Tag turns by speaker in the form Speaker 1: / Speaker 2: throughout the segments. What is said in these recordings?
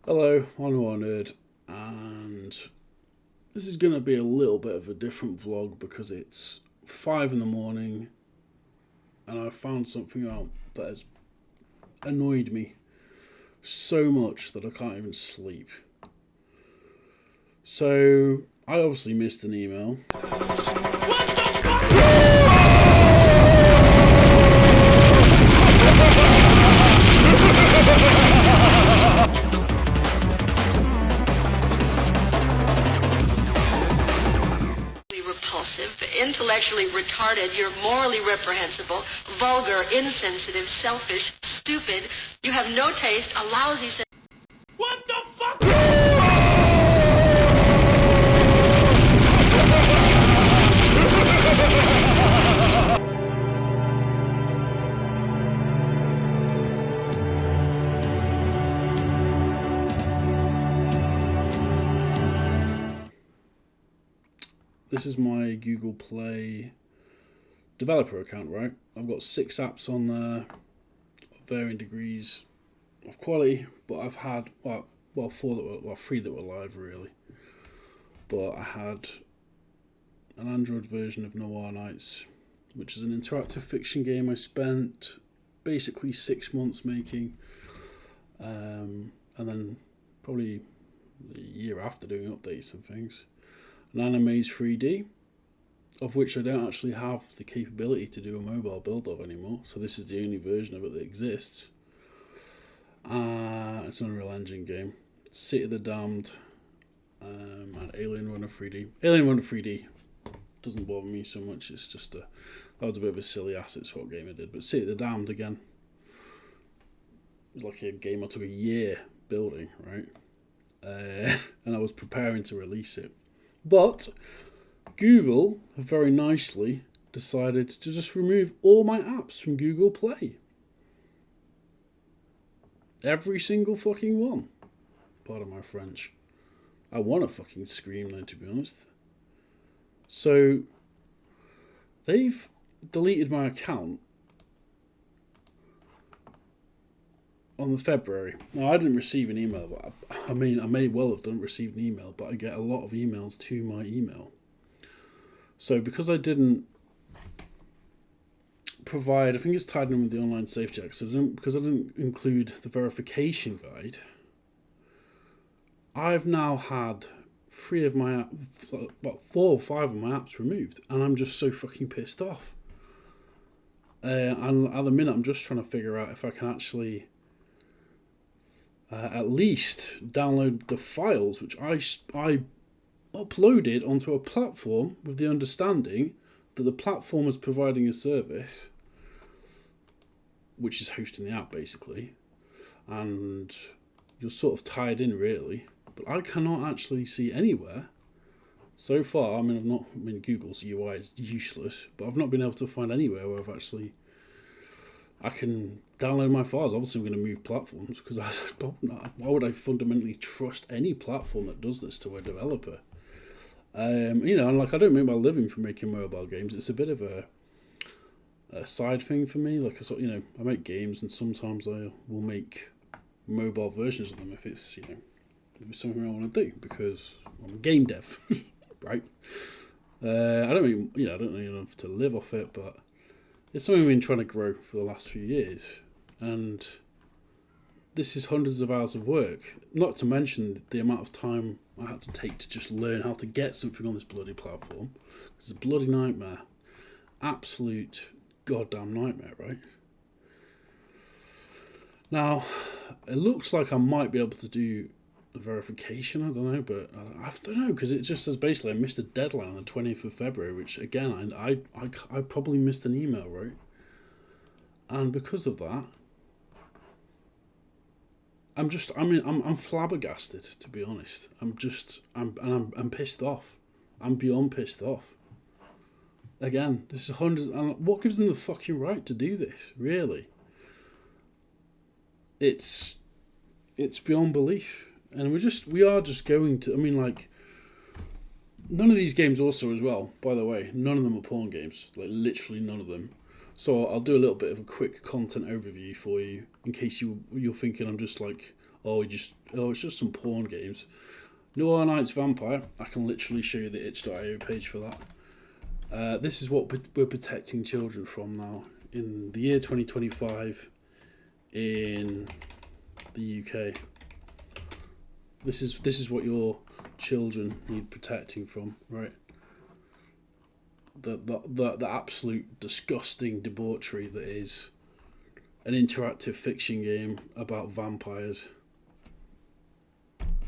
Speaker 1: Hello, I'm One Nerd, and this is going to be a little bit of a different vlog because it's 5 in the morning and I found something out that has annoyed me so much that I can't even sleep. So, I obviously missed an email.
Speaker 2: Repulsive, intellectually retarded, you're morally reprehensible, vulgar, insensitive, selfish, stupid, you have no taste, a lousy sense. What the fuck?
Speaker 1: This is my Google Play developer account, right? I've got 6 apps on there, of varying degrees of quality, but I've had, three that were live really. But I had an Android version of Noir Nights, which is an interactive fiction game I spent basically 6 months making, and then probably a year after doing updates and things. NanoMaze 3D, of which I don't actually have the capability to do a mobile build of anymore, so this is the only version of it that exists. It's an Unreal Engine game. City of the Damned, and Alien Runner 3D. Alien Runner 3D doesn't bother me so much, it's just that was a bit of a silly asset swap game I did. But City of the Damned, again, it was like a game I took a year building, right? And I was preparing to release it. But Google have very nicely decided to just remove all my apps from Google Play. Every single fucking one. Pardon my French. I want to fucking scream though, to be honest. So, they've deleted my account on the February. Now, I didn't receive an email, but I may well have done receive an email, but I get a lot of emails to my email. So because I didn't provide, I think it's tied in with the online safe check, because I didn't include the verification guide, I've now had 4 or 5 of my apps removed, and I'm just so fucking pissed off. And at the minute, I'm just trying to figure out if I can actually at least download the files which I uploaded onto a platform with the understanding that the platform is providing a service which is hosting the app basically, and you're sort of tied in really, but I cannot actually see anywhere so far. Google's UI is useless, but I've not been able to find anywhere where I can download my files. Obviously, I'm going to move platforms because why would I fundamentally trust any platform that does this to a developer? And I don't make my living from making mobile games. It's a bit of a side thing for me. I make games, and sometimes I will make mobile versions of them if it's if it's something I want to do because I'm a game dev, right? I don't know enough to live off it, but it's something I've been trying to grow for the last few years, and this is hundreds of hours of work, not to mention the amount of time I had to take to just learn how to get something on this bloody platform. It's a bloody nightmare. Absolute goddamn nightmare, right? Now, it looks like I might be able to do the verification, I don't know, but I don't know, because it just says basically I missed a deadline on the 20th of February, which again, I probably missed an email, right? And because of that, I'm flabbergasted, to be honest. I'm pissed off. I'm beyond pissed off. Again, this is hundreds, and what gives them the fucking right to do this, really? It's beyond belief. And we are just going to, none of these games also as well, by the way, none of them are porn games, like literally none of them. So I'll do a little bit of a quick content overview for you, in case you're thinking I'm just like it's just some porn games. Noir Knight's Vampire. I can literally show you the itch.io page for that. This is what we're protecting children from now in the year 2025 in the UK. This is what your children need protecting from, right? The absolute disgusting debauchery that is an interactive fiction game about vampires.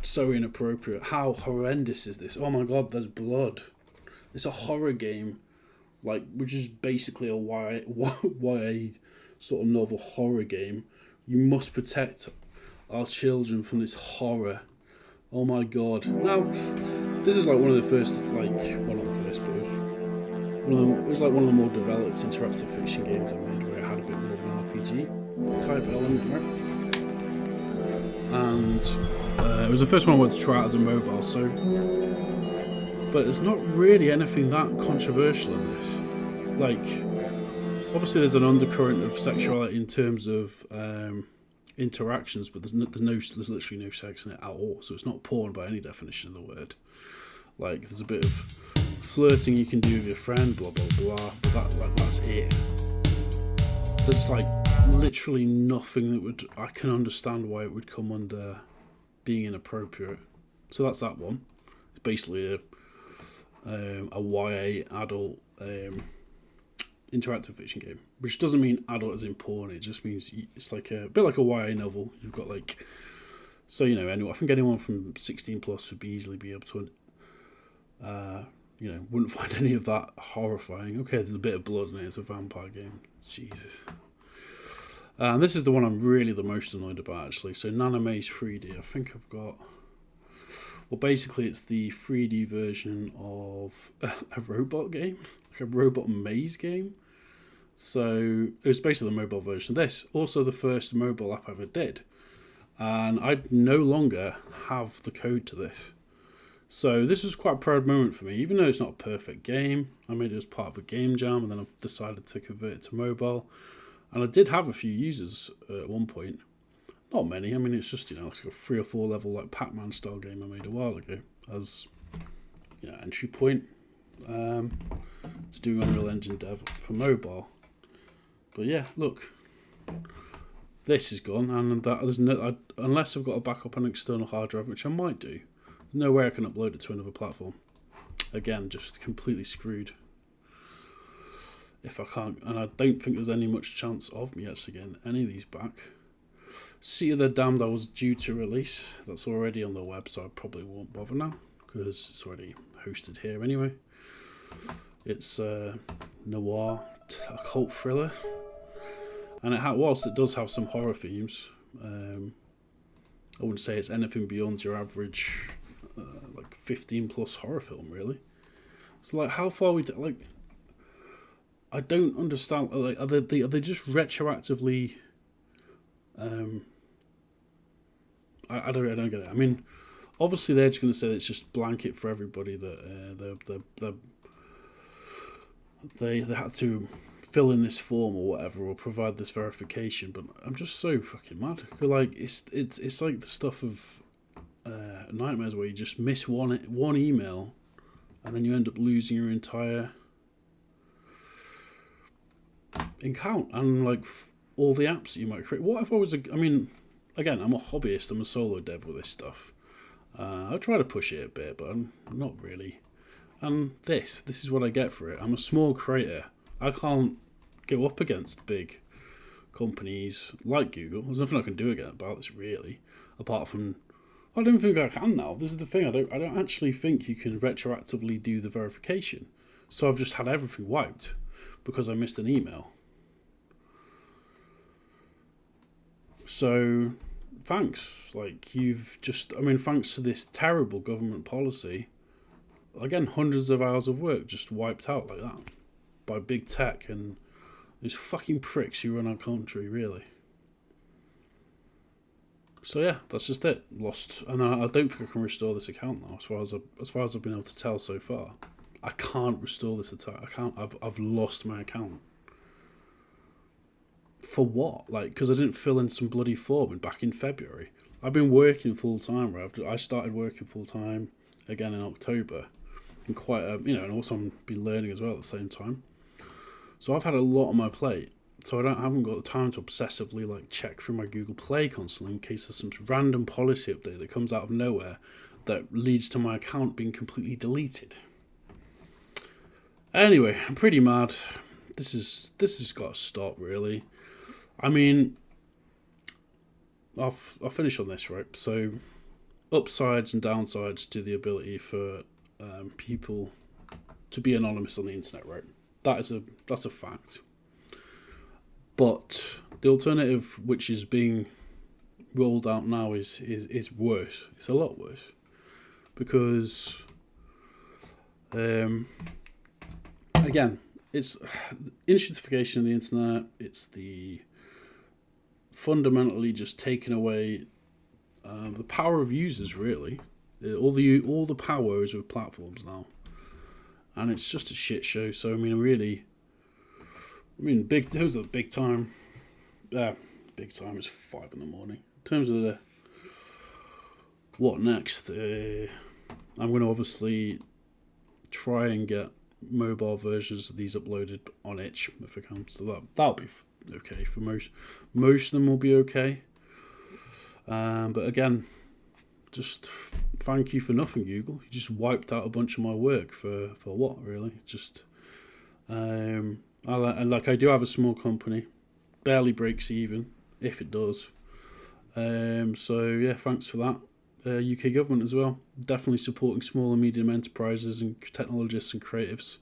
Speaker 1: So inappropriate. How horrendous is this? Oh my god, there's blood. It's a horror game, like, which is basically a YA sort of novel horror game. You must protect our children from this horror. Oh my god. Now, this is like one of the first, but it was like one of the more developed interactive fiction games I made, where it had a bit more of an RPG type element, right? And it was the first one I wanted to try out as a mobile, so... But there's not really anything that controversial in this. Like, obviously there's an undercurrent of sexuality in terms of interactions, but there's literally no sex in it at all, so it's not porn by any definition of the word. Like, there's a bit of flirting you can do with your friend, blah blah blah, but that's it. There's like literally nothing that I can understand why it would come under being inappropriate. So that's that one. It's basically a YA adult interactive fiction game, which doesn't mean adult as in porn. It just means it's like a bit like a YA novel. You've got like, so I think anyone from 16 plus would easily be able to wouldn't find any of that horrifying. Okay, there's a bit of blood in it. It's a vampire game. Jesus. And this is the one I'm really the most annoyed about, actually. So NanoMaze 3D. I think I've got... Well, basically, it's the 3D version of a robot game. Like a robot maze game. So it was basically the mobile version of this. Also the first mobile app I ever did. And I no longer have the code to this. So this was quite a proud moment for me, even though it's not a perfect game. I made it as part of a game jam, and then I've decided to convert it to mobile. And I did have a few users at one point. Not many. I mean, it's just, it's like a 3 or 4 level like Pac-Man style game I made a while ago as entry point to do Unreal Engine dev for mobile. But yeah, look, this is gone, and there's unless I've got a backup on an external hard drive, which I might do. There's no way I can upload it to another platform. Again, just completely screwed. If I can't, and I don't think there's any much chance of me actually getting any of these back. Sea of the Damned I was due to release. That's already on the web, so I probably won't bother now, because it's already hosted here anyway. It's noir, occult thriller. And whilst it does have some horror themes, I wouldn't say it's anything beyond your average 15 plus horror film, really. So like, how far I don't understand. Like, are they just retroactively? I don't get it. I mean, obviously they're just going to say that it's just blanket for everybody that they had to fill in this form or whatever, or provide this verification. But I'm just so fucking mad. Like, it's like the stuff of nightmares where you just miss one email, and then you end up losing your entire account and like all the apps that you might create. What if I was again, I'm a hobbyist. I'm a solo dev with this stuff. I try to push it a bit, but I'm not really. And this is what I get for it. I'm a small creator. I can't go up against big companies like Google. There's nothing I can do about this, really, apart from I don't think I can now. This is the thing. I don't actually think you can retroactively do the verification. So I've just had everything wiped because I missed an email. So thanks. Like, thanks to this terrible government policy, again, hundreds of hours of work just wiped out like that by big tech and these fucking pricks who run our country, really. So yeah, that's just it. Lost, and I don't think I can restore this account now. As far as I've been able to tell so far, I can't restore this attack. I can't. I've lost my account. For what? Like, because I didn't fill in some bloody form back in February. I've been working full time. Right? I started working full time again in October, and quite and also I've been learning as well at the same time. So I've had a lot on my plate. So I haven't got the time to obsessively like check through my Google Play constantly in case there's some random policy update that comes out of nowhere that leads to my account being completely deleted. Anyway, I'm pretty mad. This has got to stop, really. I mean, I'll finish on this, right? So, upsides and downsides to the ability for people to be anonymous on the internet, right? That's a fact. But the alternative, which is being rolled out now, is worse. It's a lot worse because, again, it's institutification of the internet. It's the fundamentally just taking away the power of users. Really, all the power is with platforms now, and it's just a shit show. So big terms of big time. Big time is 5 a.m. In terms of the what next, I'm going to obviously try and get mobile versions of these uploaded on itch if it comes. So that'll be okay for most. Most of them will be okay. But again, just thank you for nothing, Google. You just wiped out a bunch of my work for what, really? Just I do have a small company, barely breaks even, if it does. So yeah, thanks for that. UK government as well, definitely supporting small and medium enterprises and technologists and creatives.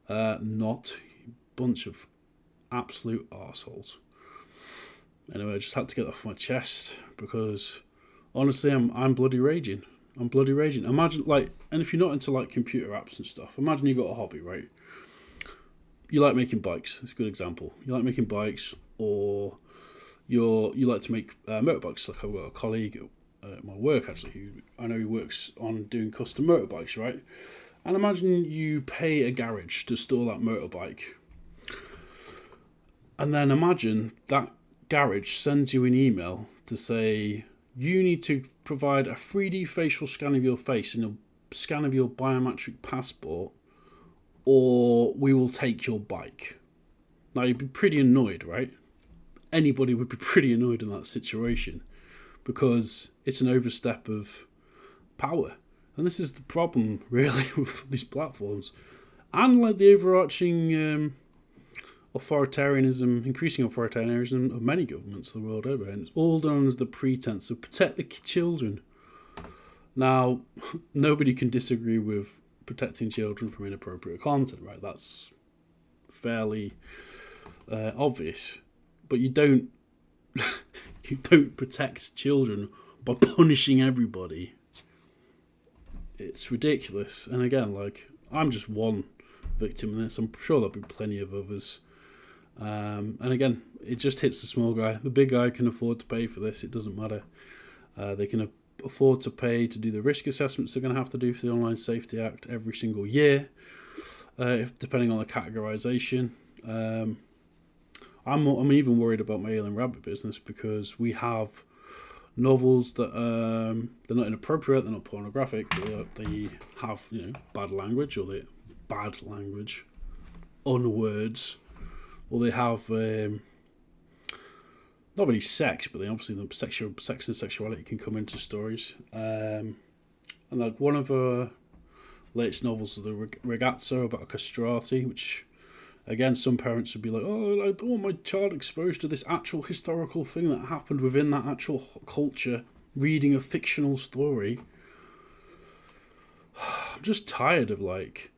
Speaker 1: Not a bunch of absolute arseholes. Anyway, I just had to get that off my chest because honestly, I'm bloody raging. Imagine and if you're not into like computer apps and stuff, imagine you got a hobby, right? You like making bikes. It's a good example. You like making bikes, or you like to make motorbikes. Like I've got a colleague at my work actually who I know he works on doing custom motorbikes, right? And imagine you pay a garage to store that motorbike, and then imagine that garage sends you an email to say you need to provide a 3D facial scan of your face and a scan of your biometric passport, or we will take your bike. Now, you'd be pretty annoyed, right? Anybody would be pretty annoyed in that situation because it's an overstep of power. And this is the problem, really, with these platforms. And like the overarching increasing authoritarianism of many governments the world over. And it's all done as the pretense of protect the children. Now, nobody can disagree with protecting children from inappropriate content, right? That's fairly obvious. But you don't protect children by punishing everybody. It's ridiculous. And again, like, I'm just one victim in this. I'm sure there'll be plenty of others. And again, it just hits the small guy. The big guy can afford to pay for this. It doesn't matter. They can afford to pay to do the risk assessments they're going to have to do for the Online Safety Act every single year, depending on the categorization. I'm even worried about my Alien Rabbit business because we have novels that they're not inappropriate, they're not pornographic, but they have bad language, or unwords, or they have not really sex, but obviously the sex and sexuality can come into stories. And like one of the latest novels is the Ragazzo about castrati, which again some parents would be like, oh, I don't want my child exposed to this actual historical thing that happened within that actual culture, reading a fictional story. I'm just tired of like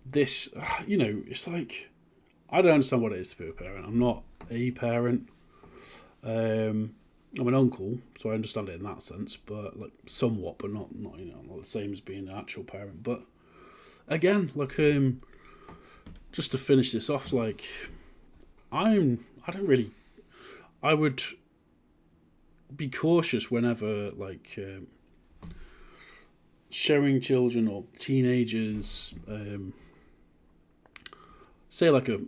Speaker 1: this, it's like, I don't understand what it is to be a parent. I'm not a parent. I'm an uncle, so I understand it in that sense, but like somewhat, but not not the same as being an actual parent. But again, like just to finish this off, like I would be cautious whenever like showing children or teenagers say like a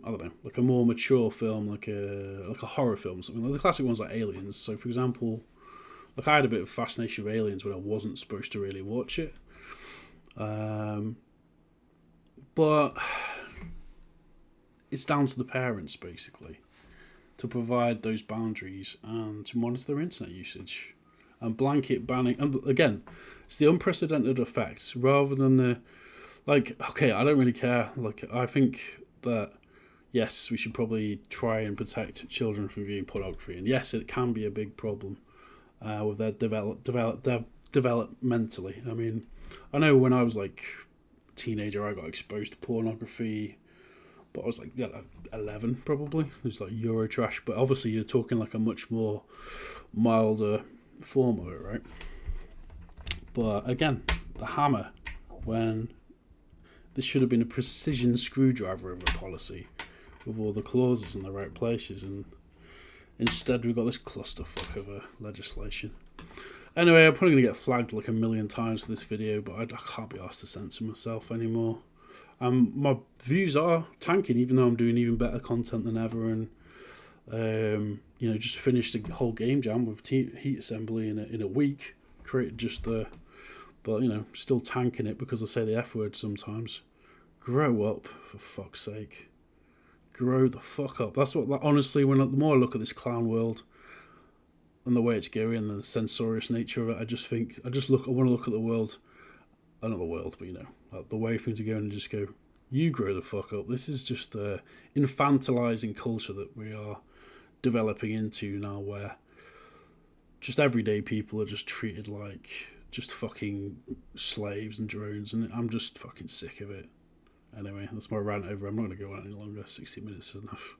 Speaker 1: more mature film, like a horror film, something like the classic ones like Aliens. So for example, Like, I had a bit of fascination with aliens when I wasn't supposed to really watch it. But it's down to the parents, basically, to provide those boundaries and to monitor their internet usage. And blanket banning, and again, it's the unprecedented effects rather than the, like, okay, I don't really care. Like, I think that, yes, we should probably try and protect children from viewing pornography. And yes, it can be a big problem with their developmentally. I mean, I know when I was like a teenager, I got exposed to pornography, but I was like 11 probably. It was like Eurotrash, but obviously you're talking like a much more milder form of it, right? But again, the hammer, when this should have been a precision screwdriver of a policy with all the clauses in the right places, and instead we've got this clusterfuck of a legislation. Anyway, I'm probably going to get flagged like a million times for this video, but I can't be asked to censor myself anymore. My views are tanking, even though I'm doing even better content than ever, and just finished a whole game jam with heat assembly in a week. Created just but still tanking it because I say the F word sometimes. Grow up, for fuck's sake. Grow the fuck up. That's what, honestly, the more I look at this clown world and the way it's going and the censorious nature of it, I want to look at the world, not the world, but like the way things are going, and just go, you grow the fuck up. This is just the infantilizing culture that we are developing into now, where just everyday people are just treated like just fucking slaves and drones, and I'm just fucking sick of it. Anyway, that's my rant over. I'm not going to go on any longer. 60 minutes is enough.